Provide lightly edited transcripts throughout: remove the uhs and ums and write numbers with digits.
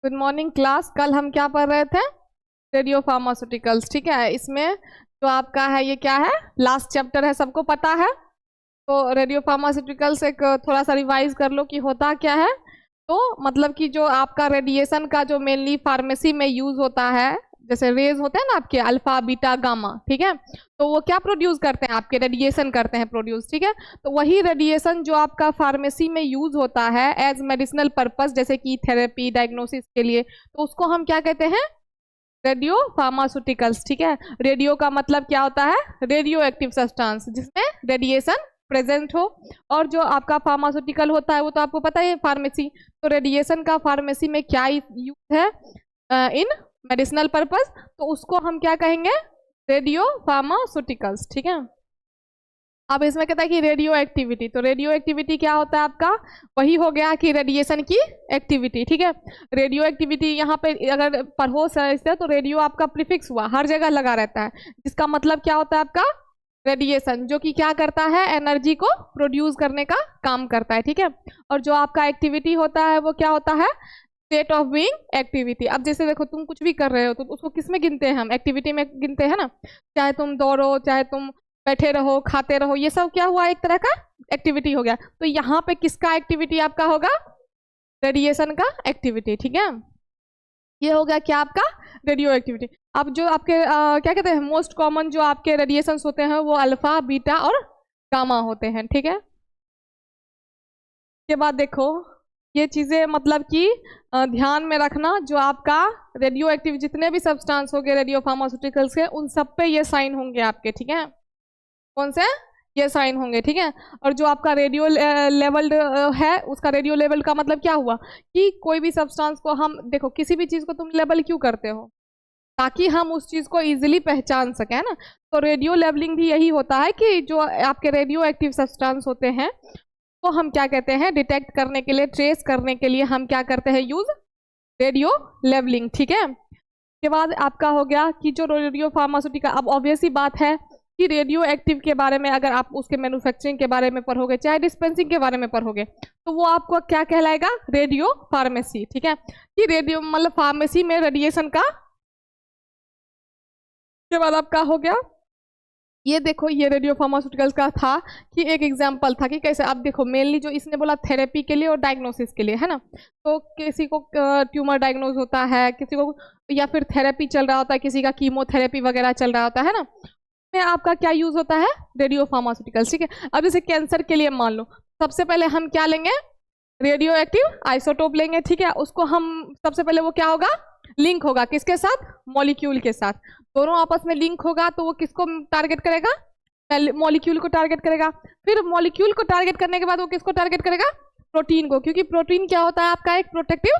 Good morning class. कल हम क्या पढ़ रहे थे? Radio pharmaceuticals. ठीक है, इसमें जो आपका है ये क्या है, लास्ट चैप्टर है, सबको पता है। तो रेडियो फार्मास्यूटिकल्स एक थोड़ा सा रिवाइज कर लो कि होता क्या है। तो मतलब कि जो आपका रेडिएशन का जो मेनली फार्मेसी में यूज होता है, जैसे रेज होते हैं ना आपके, अल्फा बीटा गामा, ठीक है, तो वो क्या प्रोड्यूस करते हैं, आपके रेडिएशन करते हैं प्रोड्यूस। ठीक है, तो वही रेडिएशन जो आपका फार्मेसी में यूज होता है एज मेडिसिनल पर्पस, जैसे कि थेरेपी डायग्नोसिस के लिए, तो उसको हम क्या कहते हैं? Radio pharmaceuticals. ठीक है, रेडियो का मतलब क्या होता है? रेडियो एक्टिव सब्सटेंस जिसमें रेडिएशन प्रेजेंट हो। और जो आपका फार्मास्यूटिकल होता है वो तो आपको पता है, फार्मेसी। तो रेडिएशन का फार्मेसी में क्या यूज है? इन मेडिसिनल पर्पस, तो उसको हम क्या कहेंगे? Radio pharmaceuticals. ठीक है, अब इसमें कहता है कि रेडियो एक्टिविटी। तो रेडियो एक्टिविटी क्या होता है आपका? वही हो गया कि रेडिएशन की एक्टिविटी। ठीक है, रेडियो एक्टिविटी यहाँ पे अगर पढ़ो से तो रेडियो आपका प्रीफिक्स हुआ, हर जगह लगा रहता है, जिसका मतलब क्या होता है आपका? रेडिएशन, जो कि क्या करता है? एनर्जी को प्रोड्यूस करने का काम करता है। ठीक है, और जो आपका एक्टिविटी होता है वो क्या होता है? State of being activity. अब जैसे देखो, तुम कुछ भी कर रहे हो तो उसको किस में गिनते हैं? हम एक्टिविटी में गिनते हैं ना। चाहे तुम दौड़ो, चाहे तुम बैठे रहो, खाते रहो, ये सब क्या हुआ? एक तरह का एक्टिविटी हो गया। तो यहाँ पे किसका एक्टिविटी आपका होगा? रेडिएशन का एक्टिविटी। ठीक है, ये हो गया क्या आपका? Radio activity. अब जो आपके क्या कहते हैं, मोस्ट कॉमन जो आपके रेडिएशंस होते हैं वो अल्फा बीटा और गामा होते हैं। ठीक है, के बाद देखो ये चीजें मतलब कि ध्यान में रखना, जो आपका रेडियो एक्टिव जितने भी सब्सटेंस हो गए रेडियो फार्मास्यूटिकल्स के, उन सब पे ये साइन होंगे आपके। ठीक है, कौन से? ये साइन होंगे। ठीक है, और जो आपका रेडियो लेवल है, उसका रेडियो लेवल का मतलब क्या हुआ कि कोई भी सब्सटेंस को हम देखो, किसी भी चीज को तुम लेवल क्यों करते हो? ताकि हम उस चीज को इजीली पहचान सके, है ना। तो रेडियो लेवलिंग भी यही होता है कि जो आपके रेडियो एक्टिव सब्सटेंस होते हैं तो हम क्या कहते हैं, डिटेक्ट करने के लिए, ट्रेस करने के लिए हम क्या करते हैं? Use radiolabelling. ठीक है, के बाद आपका हो गया कि जो रेडियो फार्मास्यूटिकल, अब ऑब्वियस ही बात है कि रेडियो एक्टिव के बारे में अगर आप उसके मैन्युफैक्चरिंग के बारे में पढ़ोगे, चाहे डिस्पेंसिंग के बारे में पढ़ोगे, तो वो आपको क्या कहलाएगा? Radio pharmacy. ठीक है, कि रेडियो मतलब फार्मेसी में रेडिएशन का। के बाद आपका हो गया, ये देखो ये रेडियो फार्मास्यूटिकल्स का था कि एक एग्जांपल था कि कैसे। अब देखो मेनली जो इसने बोला थेरेपी के लिए और डायग्नोसिस के लिए, है ना। तो किसी को ट्यूमर डायग्नोज होता है, किसी को या फिर थेरेपी चल रहा होता है, किसी का कीमोथेरेपी वगैरह चल रहा होता है ना, में आपका क्या यूज होता है? Radio pharmaceuticals. ठीक है, अब जैसे कैंसर के लिए मान लो, सबसे पहले हम क्या लेंगे? रेडियो एक्टिव आइसोटोप लेंगे। ठीक है, उसको हम सबसे पहले वो क्या होगा? लिंक होगा किसके साथ? मॉलिक्यूल के साथ। दोनों आपस में लिंक होगा तो वो किसको टारगेट करेगा? मॉलिक्यूल को टारगेट करेगा। फिर मॉलिक्यूल को टारगेट करने के बाद वो किसको टारगेट करेगा? प्रोटीन को, क्योंकि प्रोटीन क्या होता है आपका? एक प्रोटेक्टिव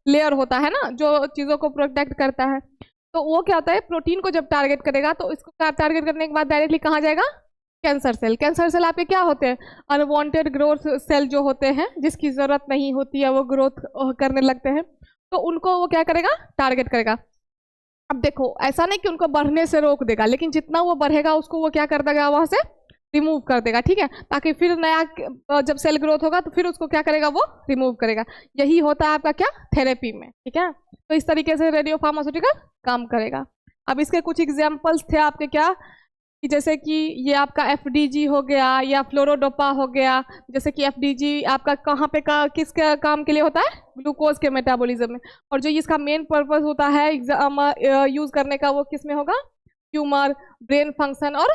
लेयर होता है ना, जो चीजों को प्रोटेक्ट करता है। तो वो क्या होता है? प्रोटीन को जब टारगेट करेगा तो इसको टारगेट करने के बाद डायरेक्टली कहाँ जाएगा? Cancer cell. कैंसर सेल आपके क्या होते हैं? अनवांटेड ग्रोथ सेल जो होते हैं, जिसकी जरूरत नहीं होती है वो ग्रोथ करने लगते हैं, तो उनको वो क्या करेगा? टारगेट करेगा। अब देखो ऐसा नहीं कि उनको बढ़ने से रोक देगा, लेकिन जितना वो बढ़ेगा उसको वो क्या कर देगा? वहां से रिमूव कर देगा। ठीक है, ताकि फिर नया जब सेल ग्रोथ होगा तो फिर उसको क्या करेगा? वो रिमूव करेगा। यही होता है आपका क्या? थेरेपी में। ठीक है, तो इस तरीके से रेडियो फार्मास्यूटिकल काम करेगा। अब इसके कुछ एग्जाम्पल्स थे आपके क्या, कि जैसे कि ये आपका एफडीजी हो गया या फ्लोरोडोपा हो गया। जैसे कि एफडीजी आपका कहाँ पे किस काम के लिए होता है? ग्लूकोज के मेटाबॉलिज्म में। और जो इसका मेन पर्पस होता है यूज करने का, वो किस में होगा? ट्यूमर, ब्रेन फंक्शन और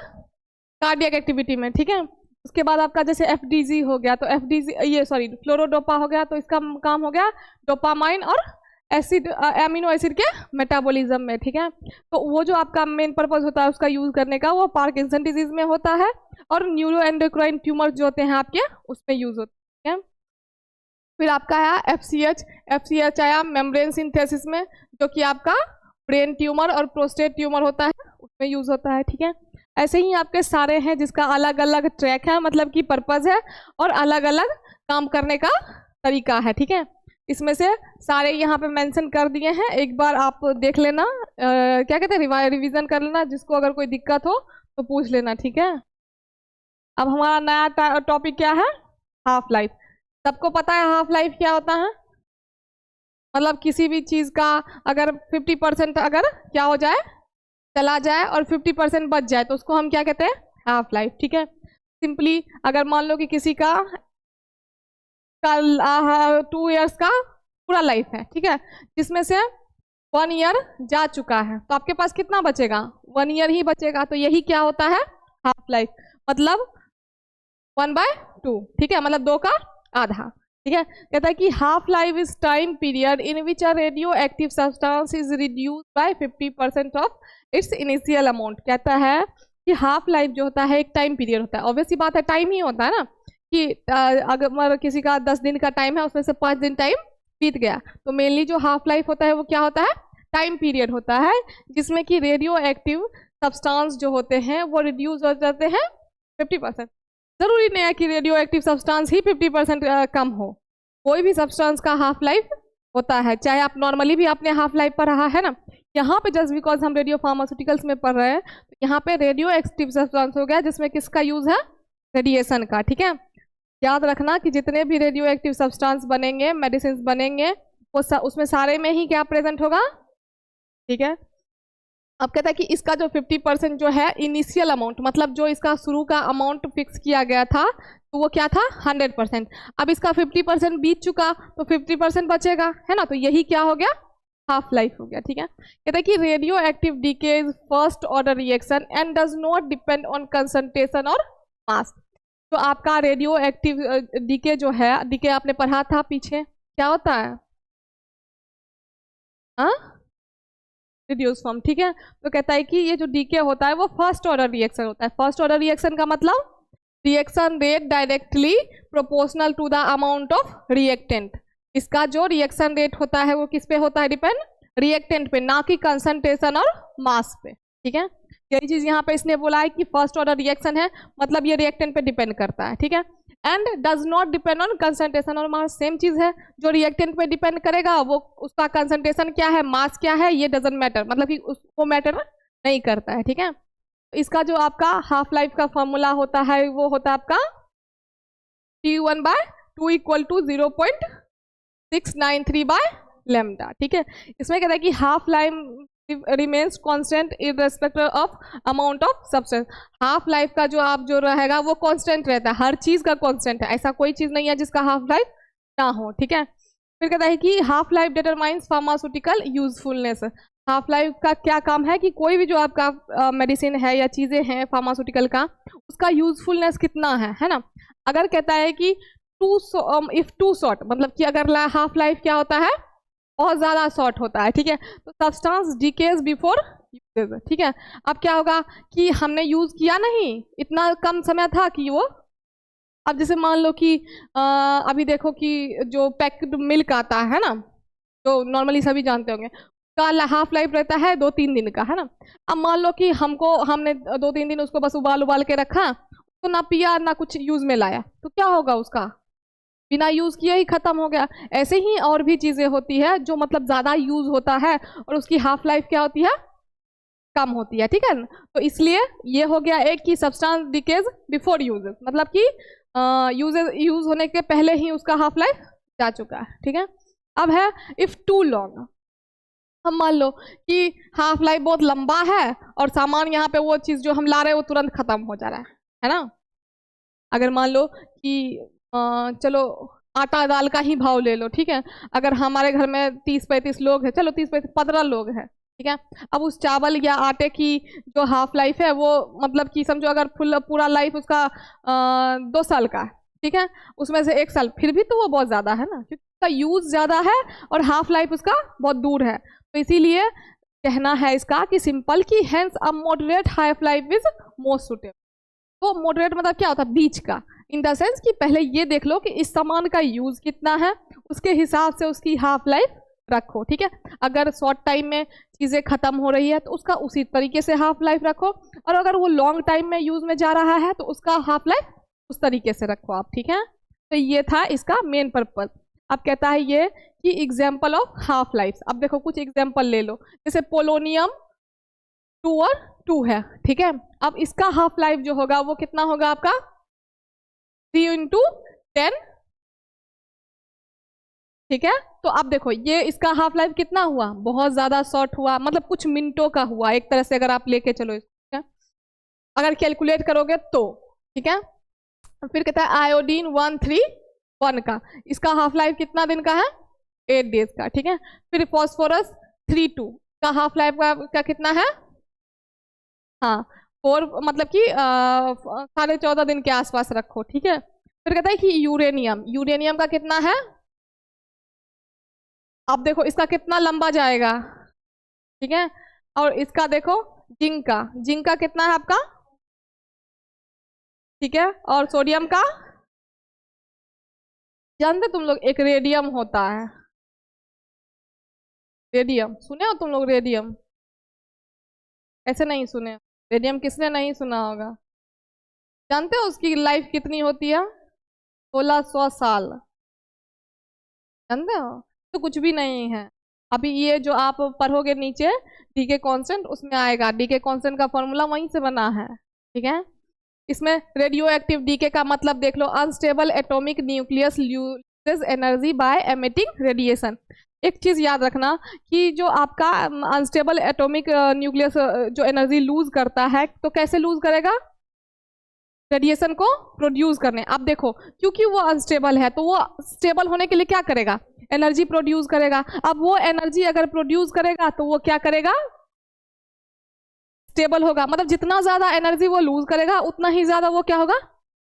कार्डियक एक्टिविटी में। ठीक है, उसके बाद आपका जैसे एफडीजी हो गया, तो एफडीजी ये सॉरी फ्लोरोडोपा हो गया, तो इसका काम हो गया डोपामाइन और एसिड एमिनो एसिड के मेटाबॉलिज्म में। ठीक है, तो वो जो आपका मेन पर्पस होता है उसका यूज करने का, वो पार्किंसन डिजीज में होता है और न्यूरो एंडोक्राइन ट्यूमर जो होते हैं आपके, उसमें यूज होते हैं। फिर आपका आया एफसीएच आया मेम्ब्रेन सिंथेसिस में, जो कि आपका ब्रेन ट्यूमर और प्रोस्टेट ट्यूमर होता है, उसमें यूज होता है। ठीक है, ऐसे ही आपके सारे हैं जिसका अलग अलग ट्रैक है, मतलब कि पर्पज है और अलग अलग काम करने का तरीका है। ठीक है, इसमें से सारे यहाँ पे मेंशन कर दिए हैं, एक बार आप देख लेना, क्या कहते हैं, रिवीजन कर लेना, जिसको अगर कोई दिक्कत हो तो पूछ लेना। ठीक है, अब हमारा नया टॉपिक क्या है? Half life. सबको पता है हाफ लाइफ क्या होता है? मतलब किसी भी चीज का अगर 50% अगर क्या हो जाए, चला जाए और 50% बच जाए तो उसको हम क्या कहते हैं, हाफ लाइफ। ठीक है, सिंपली अगर मान लो कि किसी का 2 इयर्स का पूरा लाइफ है, ठीक है, जिसमें से 1 ईयर जा चुका है, तो आपके पास कितना बचेगा, 1 ईयर ही बचेगा। तो यही क्या होता है, हाफ लाइफ, मतलब 1/2। ठीक है, मतलब 2 का आधा। ठीक है, कहता है कि half life is time period in which a radio active substance is reduce by 50% of its initial amount. कहता है कि हाफ लाइफ जो होता है एक टाइम पीरियड होता है, ऑब्वियसली बात है टाइम ही होता है ना, कि अगर किसी का 10 दिन का टाइम है उसमें से 5 दिन टाइम बीत गया, तो मेनली जो हाफ लाइफ होता है वो क्या होता है, टाइम पीरियड होता है जिसमें कि रेडियो एक्टिव सब्सटेंस जो होते हैं वो रिड्यूस हो जाते हैं 50%। जरूरी नहीं है कि रेडियो एक्टिव सब्सटेंस ही 50% कम हो, कोई भी सब्सटेंस का हाफ लाइफ होता है, चाहे आप नॉर्मली भी आपने हाफ लाइफ पर रहा है ना। यहाँ पे जस्ट बिकॉज हम रेडियो फार्मास्यूटिकल्स में पढ़ रहे हैं, तो यहाँ पे रेडियो एक्टिव सब्सटेंस हो गया जिसमें किसका यूज है, रेडिएशन का। ठीक है, याद रखना कि जितने भी रेडियो एक्टिव सब्सटेंस बनेंगे, मेडिसिन बनेंगे, वो उसमें सारे में ही क्या प्रेजेंट होगा। ठीक है, अब कहता है कि इसका जो 50% जो है इनिशियल अमाउंट, मतलब जो इसका शुरू का अमाउंट फिक्स किया गया था तो वो क्या था 100%। अब इसका 50% बीत चुका तो 50% बचेगा, है ना, तो यही क्या हो गया, हाफ लाइफ हो गया। ठीक है, कहता है कि radioactive decay is first order reaction and does not depend on concentration और मास। तो आपका रेडियो एक्टिव डीके जो है, डीके आपने पढ़ा था पीछे, क्या होता है, हाँ, रिड्यूस फॉर्म। ठीक है, तो कहता है कि ये जो डीके होता है वो फर्स्ट ऑर्डर रिएक्शन होता है। फर्स्ट ऑर्डर रिएक्शन का मतलब reaction rate directly proportional to the amount of reactant. इसका जो रिएक्शन रेट होता है वो किस पे होता है, डिपेंड, रिएक्टेंट पे, ना कि कंसंट्रेशन और मास पे। ठीक है, यही चीज यहाँ पे इसने बोला है कि फर्स्ट ऑर्डर रिएक्शन है, मतलब ये रिएक्टेंट पे डिपेंड करता है। ठीक है, and does not depend on concentration और मास, सेम चीज है, जो रिएक्टेंट पे डिपेंड करेगा वो उसका कंसंट्रेशन क्या है, मास क्या है, ये डजंट मैटर, मतलब कि उसको मैटर नहीं करता है। ठीक है, तो इसका जो आपका हाफ लाइफ का फॉर्मूला होता है वो होता है आपका T1/2 equal to 0.693 by lambda. ठीक है, इसमें कहता है कि half life remains constant irrespective of amount of substance. Half life का जो आप जो रहेगा वो कांस्टेंट रहता है, हर चीज का कांस्टेंट है, ऐसा कोई चीज नहीं है जिसका हाफ लाइफ ना हो। ठीक है, फिर कहता है कि half life determines pharmaceutical usefulness. Half life का क्या काम है कि कोई भी जो आपका मेडिसिन है या चीजें हैं फार्मास्यूटिकल का, उसका यूजफुलनेस कितना है ना। अगर कहता है कि इफ टू शॉर्ट, मतलब कि अगर हाफ लाइफ क्या होता है, बहुत ज्यादा शॉर्ट होता है। ठीक है, तो सब्सटेंस डिकेज बिफोर यूजेज। ठीक है, अब क्या होगा कि हमने यूज किया नहीं, इतना कम समय था कि वो, अब जैसे मान लो कि अभी देखो कि जो पैक्ड मिल्क आता है ना, जो नॉर्मली सभी जानते होंगे, का हाफ लाइफ रहता है 2-3 दिन का, है ना। अब मान लो कि हमने 2-3 दिन उसको बस उबाल के रखा, तो ना पिया ना कुछ यूज में लाया, तो क्या होगा, उसका बिना यूज किए ही खत्म हो गया। ऐसे ही और भी चीजें होती है जो मतलब ज्यादा यूज होता है और उसकी हाफ लाइफ क्या होती है, कम होती है। ठीक है, तो इसलिए ये हो गया एक कि सब्सटेंस डिकेज बिफोर यूजेस, मतलब कि यूज होने के पहले ही उसका हाफ लाइफ जा चुका है। ठीक है, अब है इफ टू लॉन्ग। हम मान लो कि हाफ लाइफ बहुत लंबा है और सामान यहाँ पे वो चीज जो हम ला रहे हैं वो तुरंत खत्म हो जा रहा है ना। अगर मान लो कि चलो आटा दाल का ही भाव ले लो। ठीक है, अगर हमारे घर में 30-35 लोग हैं, चलो 30-35 15 लोग हैं। ठीक है, अब उस चावल या आटे की जो हाफ लाइफ है वो मतलब कि समझो अगर पूरा लाइफ उसका 2 साल का है, ठीक है, उसमें से 1 साल, फिर भी तो वो बहुत ज्यादा है ना, क्योंकि उसका यूज ज्यादा है और हाफ लाइफ उसका बहुत दूर है। तो इसीलिए कहना है इसका कि सिंपल की hence a moderate half life is most suitable. तो मॉडरेट मतलब क्या होता है, बीच का, इन द सेंस कि पहले ये देख लो कि इस सामान का यूज कितना है, उसके हिसाब से उसकी हाफ लाइफ रखो। ठीक है, अगर शॉर्ट टाइम में चीजें खत्म हो रही है तो उसका उसी तरीके से हाफ लाइफ रखो, और अगर वो लॉन्ग टाइम में यूज में जा रहा है तो उसका हाफ लाइफ उस तरीके से रखो आप। ठीक है, तो ये था इसका मेन पर्पज। अब कहता है ये कि एग्जाम्पल ऑफ हाफ लाइफ। अब देखो कुछ एग्जाम्पल ले लो, जैसे पोलोनियम 2 और 2 है। ठीक है, अब इसका हाफ लाइफ जो होगा वो कितना होगा आपका 3 × 10 ठीक है। तो अब देखो ये इसका हाफ लाइफ कितना हुआ, बहुत ज्यादा शॉर्ट हुआ, मतलब कुछ मिनटों का हुआ एक तरह से अगर आप लेके चलो इसको, ठीक है, अगर कैलकुलेट करोगे तो, ठीक है। फिर कहता है आयोडीन 131 का, इसका हाफ लाइफ कितना दिन का है, 8 डेज का, ठीक है। फिर फास्फोरस 32 का हाफ लाइफ का कितना है, हाँ 4, मतलब कि 14.5 दिन के आसपास रखो, ठीक है। फिर कहता है कि यूरेनियम, यूरेनियम का कितना है, अब देखो इसका कितना लंबा जाएगा, ठीक है। और इसका देखो जिंक का, जिंक का कितना है आपका, ठीक है। और सोडियम का, जानते तुम लोग एक रेडियम होता है, रेडियम सुने हो तुम लोग, रेडियम ऐसे नहीं सुने, रेडियम किसने नहीं सुना होगा, जानते हो उसकी लाइफ कितनी होती है, 1600 साल, जानते हो, तो कुछ भी नहीं है। अभी ये जो आप पढ़ोगे नीचे डीके कांस्टेंट, उसमें आएगा, डीके कांस्टेंट का फॉर्मूला वहीं से बना है, ठीक है। इसमें रेडियो एक्टिव डीके का मतलब देख लो, unstable atomic nucleus loses energy by emitting radiation. एक चीज याद रखना कि जो आपका अनस्टेबल एटॉमिक न्यूक्लियस जो एनर्जी लूज करता है, तो कैसे लूज करेगा, रेडिएशन को प्रोड्यूस करने। अब देखो क्योंकि वो अनस्टेबल है तो वो स्टेबल होने के लिए क्या करेगा, एनर्जी प्रोड्यूस करेगा। अब वो एनर्जी अगर प्रोड्यूस करेगा तो वो क्या करेगा, स्टेबल होगा, मतलब जितना ज्यादा एनर्जी वो लूज करेगा उतना ही ज्यादा वो क्या होगा,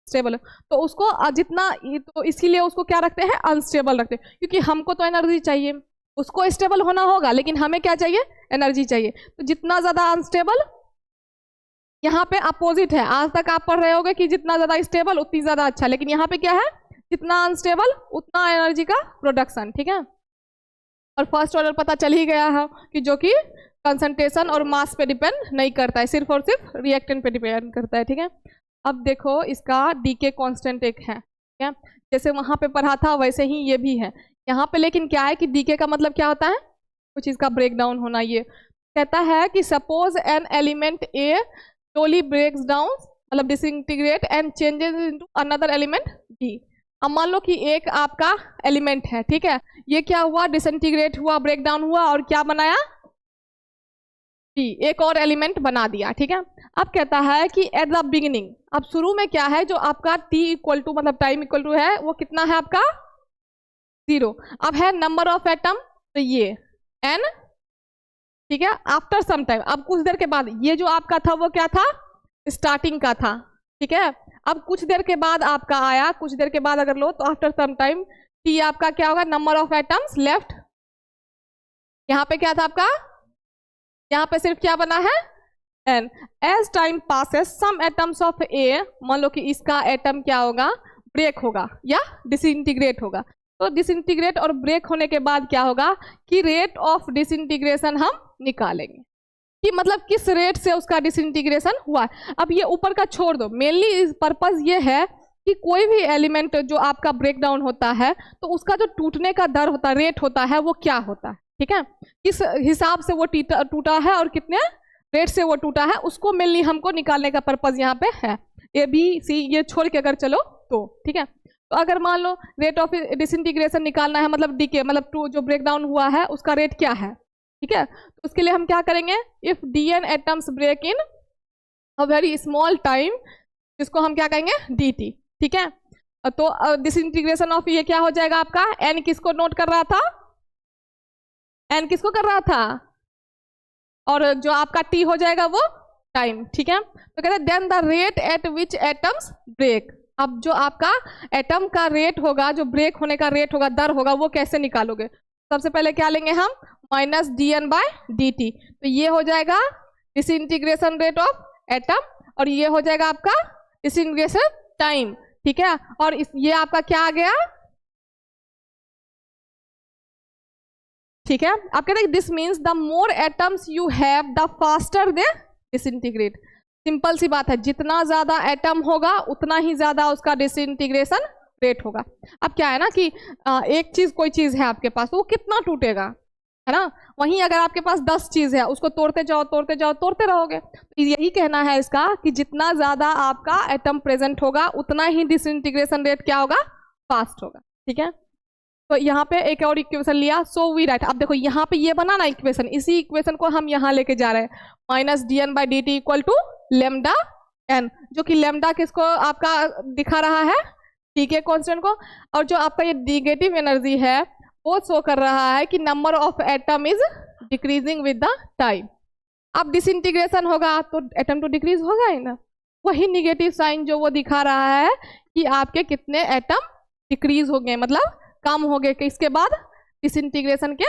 स्टेबल। तो उसको जितना, तो इसीलिए उसको क्या रखते हैं, अनस्टेबल रखते हैं, क्योंकि हमको तो एनर्जी चाहिए, उसको स्टेबल होना होगा लेकिन हमें क्या चाहिए, एनर्जी चाहिए। तो जितना ज्यादा अनस्टेबल, यहाँ पे अपोजिट है, आज तक आप पढ़ रहे होगे कि जितना ज्यादा स्टेबल उतनी ज्यादा अच्छा, लेकिन यहाँ पे क्या है, जितना अनस्टेबल उतना एनर्जी का प्रोडक्शन, ठीक है। और फर्स्ट ऑर्डर पता चल ही गया है कि जो कि कंसंट्रेशन और मास पे डिपेंड नहीं करता है, सिर्फ और सिर्फ रिएक्टेंट पे डिपेंड करता है, ठीक है। अब देखो इसका डीके कांस्टेंट एक है, ठीक है, जैसे वहां पे पढ़ा था वैसे ही ये भी है यहाँ पे, लेकिन क्या है कि डीके का मतलब क्या होता है, कुछ इसका ब्रेक डाउन होना। ये कहता है कि suppose an element A slowly breaks down, मतलब disintegrate and changes into another element B. अब मान लो कि एक आपका एलिमेंट है, ठीक है, ये क्या हुआ, डिसइंटीग्रेट हुआ, ब्रेक डाउन हुआ और क्या बनाया, बी, एक और एलिमेंट बना दिया, ठीक है। अब कहता है कि एट द बिगिनिंग, अब शुरू में क्या है, जो आपका टी इक्वल टू मतलब टाइम इक्वल टू है, वो कितना है आपका 0। अब है नंबर ऑफ एटम, तो ये एन, ठीक है। आफ्टर सम टाइम, अब कुछ देर के बाद, ये जो आपका था वो क्या था, स्टार्टिंग का था, ठीक है। अब कुछ देर के बाद आपका आया, कुछ देर के बाद अगर लो तो आफ्टर सम टाइम टी आपका क्या होगा, नंबर ऑफ एटम्स लेफ्ट, यहाँ पे क्या था आपका, यहाँ पे सिर्फ क्या बना है, N. As time passes some atoms of a, मान लो कि इसका एटम क्या होगा, ब्रेक होगा या डिसइंटीग्रेट होगा। तो डिसइंटीग्रेट और ब्रेक होने के बाद क्या होगा कि रेट ऑफ डिसइंटीग्रेशन हम निकालेंगे, कि मतलब किस रेट से उसका डिसइंटीग्रेशन हुआ। अब ये ऊपर का छोड़ दो, मेनली पर्पस ये है कि कोई भी एलिमेंट जो आपका ब्रेक डाउन होता है तो उसका जो टूटने का दर होता है, रेट होता है, वो क्या होता है, ठीक है, किस हिसाब से वो टूटा है और कितने रेट से वो टूटा है, उसको मेनली हमको निकालने का पर्पज यहाँ पे है। ए बी सी ये छोड़ के अगर चलो तो, ठीक है। तो अगर मान लो रेट ऑफ डिसइंटीग्रेशन निकालना है, मतलब डीके, मतलब जो ब्रेक डाउन हुआ है उसका रेट क्या है, ठीक है। तो उसके लिए हम क्या करेंगे, if D N atoms break in a very small time, जिसको हम क्या कहेंगे, डी टी, ठीक है। तो डिसइंटीग्रेशन ऑफ ये क्या हो जाएगा आपका, एन किसको नोट कर रहा था, एन किसको कर रहा था, और जो आपका टी हो जाएगा वो टाइम, ठीक है। तो कहते हैं then the rate at which atoms break. अब जो आपका एटम का रेट होगा, जो ब्रेक होने का रेट होगा, दर होगा, वो कैसे निकालोगे, सबसे पहले क्या लेंगे हम, minus D N by D T. तो ये हो जाएगा डिसइंटीग्रेशन रेट ऑफ एटम, और ये हो जाएगा आपका डिसइंटीग्रेशन टाइम, ठीक है। और ये आपका क्या आ गया, ठीक है। आप कहते हैं this means the more atoms you have the faster they disintegrate. Simple सी बात है, जितना ज्यादा एटम होगा उतना ही ज्यादा उसका डिसइंटीग्रेशन रेट होगा। अब क्या है ना कि एक चीज, कोई चीज है आपके पास, वो कितना टूटेगा, है ना, वहीं अगर आपके पास 10 चीज है, उसको तोड़ते जाओ तोड़ते जाओ तोड़ते रहोगे। तो यही कहना है इसका कि जितना ज्यादा आपका एटम प्रेजेंट होगा उतना ही डिसइंटीग्रेशन रेट क्या होगा, फास्ट होगा, ठीक है। तो यहाँ पे एक और इक्वेशन लिया, सो वी राइट। अब देखो यहाँ पे ये बना ना इक्वेशन, इसी इक्वेशन को हम यहाँ लेके जा रहे हैं, minus dn/dt equal to lambda n, जो कि लेमडा किसको आपका दिखा रहा है, ठीक है, कॉन्स्टेंट को, और जो आपका ये नेगेटिव एनर्जी है वो शो कर रहा है कि number of atom is decreasing with the time. अब डिसइंटीग्रेशन होगा तो एटम तो डिक्रीज होगा ही ना, वही निगेटिव साइन जो वो दिखा रहा है कि आपके कितने एटम डिक्रीज हो गए, मतलब कम हो गए, किसके बाद, डिसइंटीग्रेशन के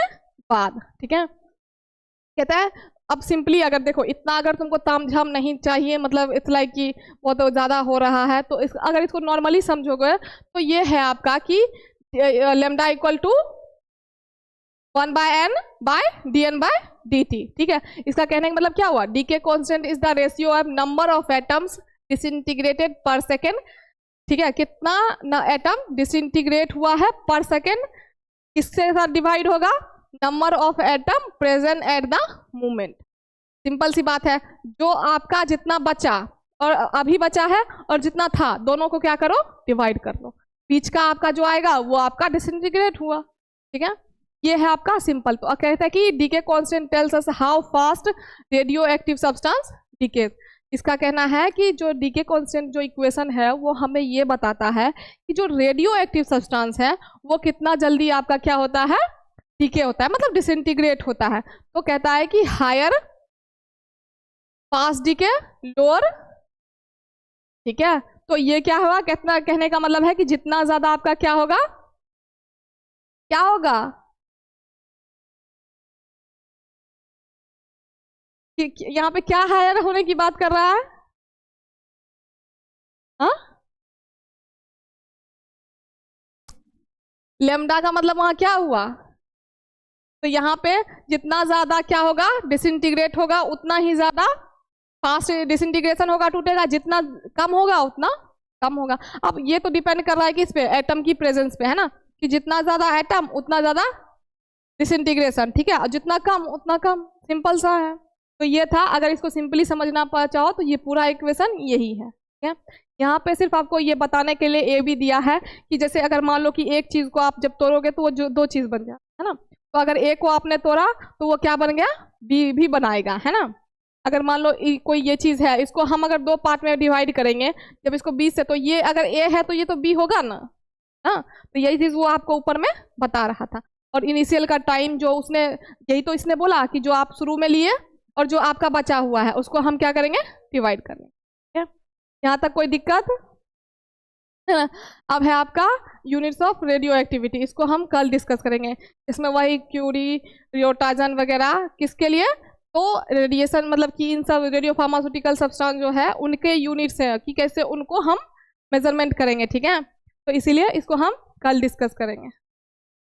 बाद, ठीक है। कहता है अब सिंपली अगर देखो इतना अगर तुमको तामझाम नहीं चाहिए, मतलब इट्स लाइक कि वो तो ज़्यादा हो रहा है, तो अगर इसको नॉर्मली समझोगे तो ये है आपका कि लेमडा इक्वल टू 1/n/dn/dt, ठीक है। इसका कहने का मतलब क्या हुआ, डी के constant is the ratio of number of atoms disintegrated पर सेकेंड, ठीक है, कितना एटम डिसइंटीग्रेट हुआ है पर सेकेंड, किसके साथ डिवाइड होगा, number of atom present at the moment. Simple सी बात है, जो आपका जितना बचा और अभी बचा है और जितना था, दोनों को क्या करो, डिवाइड कर लो, बीच का आपका जो आएगा वो आपका डिसइंटीग्रेट हुआ, ठीक है। ये है आपका सिंपल। तो कहता है कि decay constant tells us how fast radioactive substance decay. इसका कहना है कि जो डीके कांस्टेंट जो इक्वेशन है वो हमें ये बताता है कि जो रेडियो एक्टिव सब्सटेंस है वो कितना जल्दी आपका क्या होता है, डीके होता है, मतलब डिसइंटीग्रेट होता है। तो कहता है कि हायर फास्ट डीके लोअर, ठीक है। तो ये क्या हुआ, कितना, कहने का मतलब है कि जितना ज्यादा आपका क्या होगा, क्या होगा, यहाँ पे क्या हायर होने की बात कर रहा है, हाँ, लेमडा का मतलब वहां क्या हुआ, तो यहाँ पे जितना ज्यादा क्या होगा, डिसइंटीग्रेट होगा, उतना ही ज्यादा फास्ट डिसइंटीग्रेशन होगा, टूटेगा, जितना कम होगा उतना कम होगा। अब ये तो डिपेंड कर रहा है कि इस पे एटम की प्रेजेंस पे है ना, कि जितना ज्यादा एटम उतना ज्यादा डिसइंटीग्रेशन, ठीक है, और जितना कम उतना कम, सिंपल सा है। तो ये था, अगर इसको सिंपली समझना चाहो तो ये पूरा इक्वेशन यही है, ठीक है। यहाँ पे सिर्फ आपको ये बताने के लिए ए भी दिया है कि जैसे अगर मान लो कि एक चीज को आप जब तोड़ोगे तो वो जो दो चीज बन जाए, है ना, तो अगर ए को आपने तोड़ा तो वो क्या बन गया, बी भी बनाएगा, है ना। अगर मान लो कोई ये चीज है, इसको हम अगर दो पार्ट में डिवाइड करेंगे, जब इसको बी से, तो ये अगर ए है तो ये तो बी होगा ना, हाँ। तो यही चीज वो आपको ऊपर में बता रहा था। और इनिशियल का टाइम जो उसने, यही तो इसने बोला कि जो आप शुरू में लिए और जो आपका बचा हुआ है उसको हम क्या करेंगे, डिवाइड करेंगे, ठीक है। यहाँ तक कोई दिक्कत? अब है आपका यूनिट्स ऑफ रेडियो एक्टिविटी, इसको हम कल डिस्कस करेंगे। इसमें वही क्यूरी, रियोटाजन वगैरह किसके लिए, तो रेडिएशन, मतलब कि इन सब रेडियो फार्मास्यूटिकल सब्सटेंस जो है उनके यूनिट्स हैं कि कैसे उनको हम मेजरमेंट करेंगे, ठीक है। तो इसीलिए इसको हम कल डिस्कस करेंगे।